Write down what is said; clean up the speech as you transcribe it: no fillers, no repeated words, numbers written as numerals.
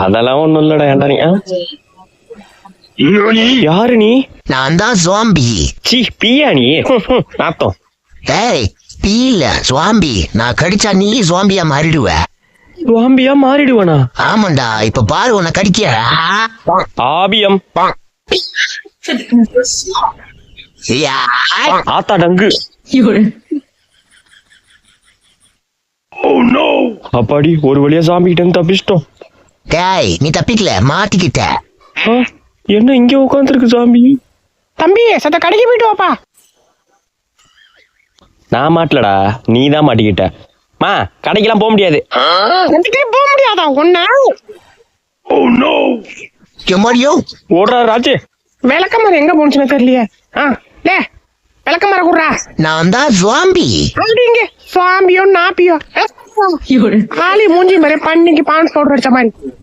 அதெல்லாம் ஒண்ணும் இல்லடா. ஏன்டா நீ யாரு? நீ நான் தான் ஜாம்பி. சி பியா நீ? நாத்தம். ஏய் பீ இல்ல ஜாம்பி. நான் கடிச்சா நீ ஜாம்பியா மாறிடுவ. ஜாம்பியா மாறிடுவனா? ஆமாண்டா, இப்ப பாரு உன்னை கடிக்க. ஆபியம். ஆத்தா டங்கு. அப்பாடி ஒரு வழியா ஜாம்பி கிட்ட இருந்து தப்பிச்சிட்டோம். டேய் நீ தப்பிக்கல, மாட்டிக்கிட்ட. என்ன இங்க உட்காந்துருக்கு ஜாம்பி? தம்பி சத்த கடைக்கு போயிட்டு வாப்பா. நான் மாட்டலடா, நீ தான் மாட்டிக்கிட்ட. மா கடைக்கெல்லாம் போக முடியாது. போக முடியாதா ஒன்னா? ஓடுறா ராஜு. விளக்கமரம் எங்க போனுச்சுன்னு தெரியலையே. விளக்கமரம் குடுறா. நான் தான் ஜாம்பி. அப்படிங்க சுவாம்பியோ நாப்பியோ ஆளி மூஞ்சி மாதிரி பண்ணிக்கு பான்ஸ் பவுடர் அடிச்ச மாதிரி.